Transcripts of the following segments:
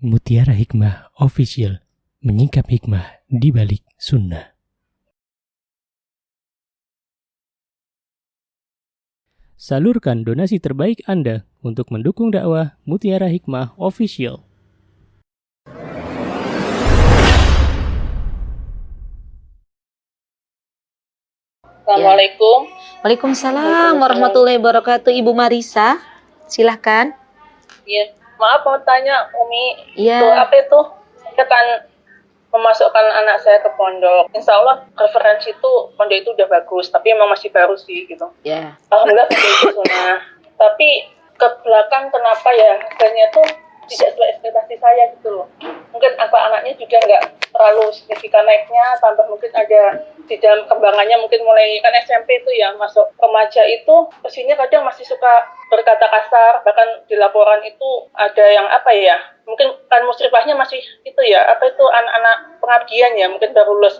Mutiara Hikmah Official, menyingkap hikmah di balik sunnah. Salurkan donasi terbaik Anda untuk mendukung dakwah Mutiara Hikmah Official. Assalamualaikum. Waalaikumsalam warahmatullahi wabarakatuh. Ibu Marisa, silahkan. Iya, maaf mau tanya Umi, Iya. itu apa itu? Saya kan memasukkan anak saya ke pondok. Insya Allah referensi itu pondok itu udah bagus, tapi emang masih baru sih gitu. Ya. Alhamdulillah pondok itu sunnah. Tapi ke belakang kenapa ya harganya tuh tidak sesuai ekspektasi saya gitu loh. Mungkin anaknya juga nggak terlalu signifikan naiknya, tambah mungkin ada di dalam kembangannya mungkin mulai kan SMP itu ya masuk remaja itu kesini kadang masih suka berkata kasar, bahkan di laporan itu ada yang apa ya, mungkin kan musyrifahnya masih itu ya, apa itu anak-anak pengabdian ya, mungkin baru lulus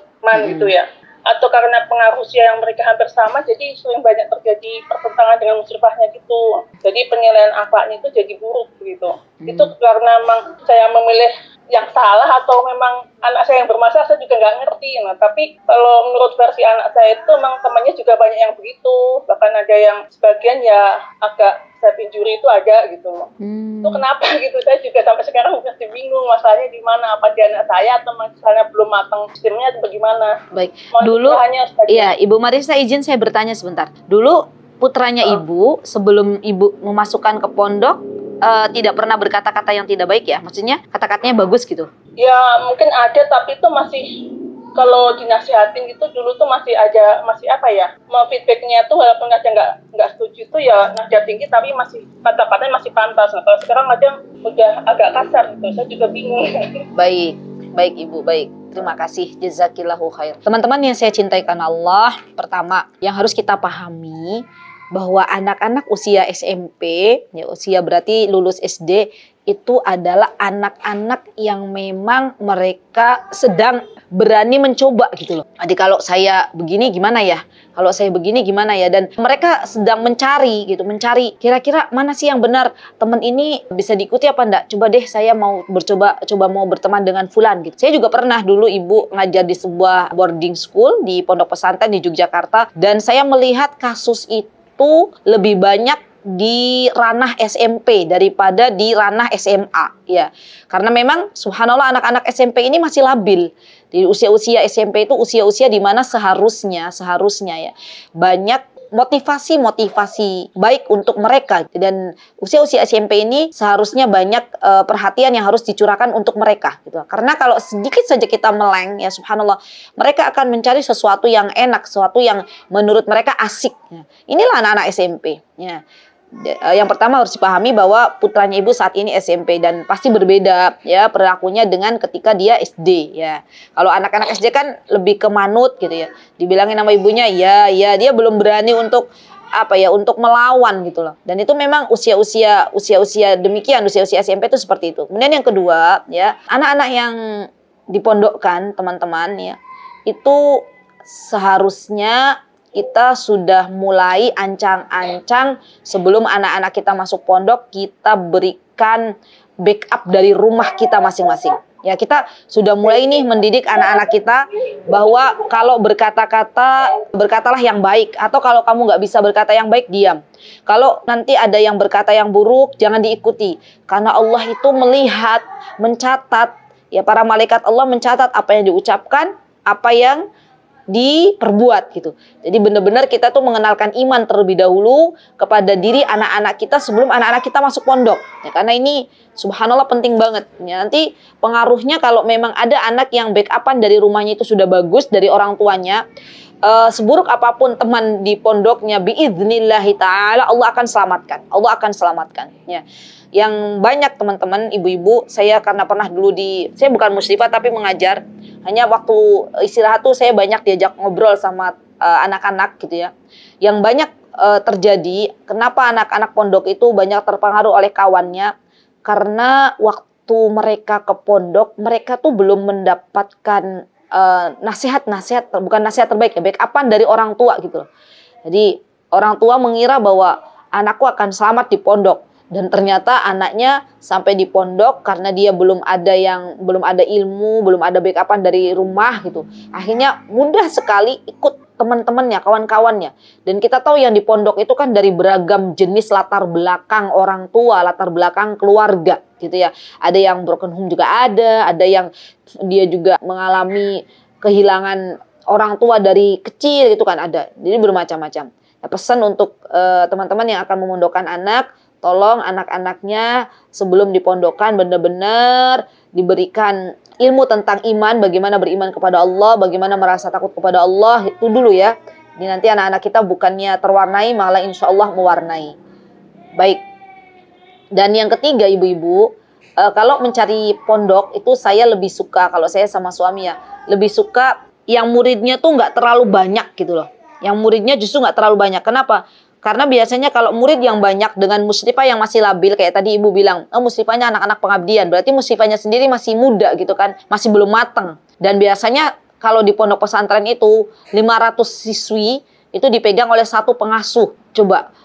gitu ya, atau karena pengaruh usia yang mereka hampir sama, jadi sering banyak terjadi pertentangan dengan musyrifahnya gitu, jadi penilaian akhlaknya itu jadi buruk begitu. Itu karena memang saya memilih yang salah atau memang anak saya yang bermasalah, saya juga nggak ngerti. Nah, tapi kalau menurut versi anak saya itu memang temannya juga banyak yang begitu, bahkan ada yang sebagian ya agak saya injury itu ada gitu loh. Itu kenapa gitu, saya juga sampai sekarang masih bingung masalahnya di mana, apa di anak saya atau misalnya belum matang sistemnya atau bagaimana. Baik. Dulu iya, Ibu Marisa izin saya bertanya sebentar. Dulu putranya Ibu sebelum Ibu memasukkan ke pondok tidak pernah berkata-kata yang tidak baik ya? Maksudnya kata-katanya bagus gitu? Ya mungkin ada, tapi itu masih kalau dinasihatin gitu dulu tuh masih apa ya, feedbacknya tuh walaupun ada nggak setuju tuh ya nada tinggi, tapi masih kata-katanya masih pantas. Nah, kalau sekarang aja udah agak kasar gitu, saya juga bingung. Baik Ibu, baik. Terima kasih, jazakillahu khair. Teman-teman yang saya cintai karena Allah, pertama yang harus kita pahami bahwa anak-anak usia SMP, ya usia berarti lulus SD, itu adalah anak-anak yang memang mereka sedang berani mencoba gitu loh. Jadi kalau saya begini gimana ya? Kalau saya begini gimana ya? Dan mereka sedang mencari gitu, mencari kira-kira mana sih yang benar, teman ini bisa diikuti apa enggak? Coba deh saya mau mau berteman dengan fulan gitu. Saya juga pernah dulu Ibu ngajar di sebuah boarding school di pondok pesantren di Yogyakarta, dan saya melihat kasus itu lebih banyak di ranah SMP daripada di ranah SMA ya. Karena memang subhanallah anak-anak SMP ini masih labil. Di usia-usia SMP itu usia-usia di mana seharusnya ya banyak motivasi baik untuk mereka, dan usia-usia SMP ini seharusnya banyak perhatian yang harus dicurahkan untuk mereka gitu. Karena kalau sedikit saja kita meleng ya subhanallah, mereka akan mencari sesuatu yang enak, sesuatu yang menurut mereka asik ya. Inilah anak-anak SMP ya. Yang pertama harus dipahami bahwa putranya Ibu saat ini SMP dan pasti berbeda ya perilakunya dengan ketika dia SD ya. Kalau anak-anak SD kan lebih ke manut gitu ya. Dibilangin sama ibunya ya dia belum berani untuk untuk melawan gitu loh. Dan itu memang usia-usia demikian, usia-usia SMP itu seperti itu. Kemudian yang kedua ya, anak-anak yang dipondokkan teman-teman ya, itu seharusnya kita sudah mulai ancang-ancang sebelum anak-anak kita masuk pondok, kita berikan backup dari rumah kita masing-masing. Ya, kita sudah mulai nih mendidik anak-anak kita bahwa kalau berkata-kata, berkatalah yang baik. Atau kalau kamu nggak bisa berkata yang baik, diam. Kalau nanti ada yang berkata yang buruk, jangan diikuti. Karena Allah itu melihat, mencatat, ya para malaikat Allah mencatat apa yang diucapkan, apa yang diperbuat gitu. Jadi benar-benar kita tuh mengenalkan iman terlebih dahulu kepada diri anak-anak kita sebelum anak-anak kita masuk pondok. Ya, karena ini subhanallah penting banget. Ya, nanti pengaruhnya kalau memang ada anak yang backupan dari rumahnya itu sudah bagus dari orang tuanya, seburuk apapun teman di pondoknya biidznillahi ta'ala Allah akan selamatkan. Allah akan selamatkan. Ya. Yang banyak teman-teman, ibu-ibu, saya karena pernah dulu saya bukan musyrifah tapi mengajar, hanya waktu istirahat tuh saya banyak diajak ngobrol sama anak-anak gitu ya. Yang banyak terjadi, kenapa anak-anak pondok itu banyak terpengaruh oleh kawannya, karena waktu mereka ke pondok, mereka tuh belum mendapatkan nasihat bukan nasihat terbaik ya, backupan dari orang tua gitu loh. Jadi orang tua mengira bahwa anakku akan selamat di pondok. Dan ternyata anaknya sampai di pondok karena dia belum ada ilmu, belum ada backupan dari rumah gitu. Akhirnya mudah sekali ikut teman-temannya, kawan-kawannya. Dan kita tahu yang di pondok itu kan dari beragam jenis latar belakang orang tua, latar belakang keluarga gitu ya. Ada yang broken home juga ada yang dia juga mengalami kehilangan orang tua dari kecil gitu kan ada. Jadi bermacam-macam. Nah, pesan untuk teman-teman yang akan memondokkan anak, tolong anak-anaknya sebelum dipondokkan benar-benar diberikan ilmu tentang iman, bagaimana beriman kepada Allah, bagaimana merasa takut kepada Allah, itu dulu ya. Ini nanti anak-anak kita bukannya terwarnai, malah insya Allah mewarnai. Baik. Dan yang ketiga ibu-ibu, kalau mencari pondok itu saya lebih suka, kalau saya sama suami ya, lebih suka yang muridnya tuh nggak terlalu banyak gitu loh. Yang muridnya justru nggak terlalu banyak. Kenapa? Karena biasanya kalau murid yang banyak dengan musyrifah yang masih labil, kayak tadi ibu bilang, musyrifahnya anak-anak pengabdian, berarti musyrifahnya sendiri masih muda gitu kan, masih belum mateng. Dan biasanya kalau di pondok pesantren itu 500 siswi itu dipegang oleh satu pengasuh. Coba,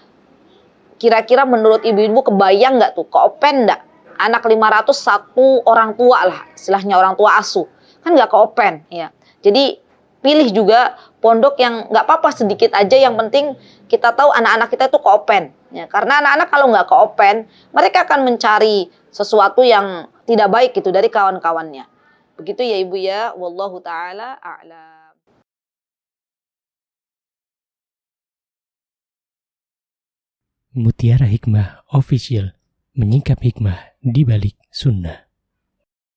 kira-kira menurut ibu-ibu kebayang nggak tuh, keopen nggak? Anak 500 satu orang tua lah, istilahnya orang tua asuh. Kan nggak keopen ya. Jadi pilih juga pondok yang nggak apa-apa sedikit aja, yang penting kita tahu anak-anak kita itu keopen ya, karena anak-anak kalau nggak keopen mereka akan mencari sesuatu yang tidak baik gitu dari kawan-kawannya. Begitu ya ibu ya, wallahu taala a'lam. Mutiara Hikmah Official, menyingkap hikmah di balik sunnah.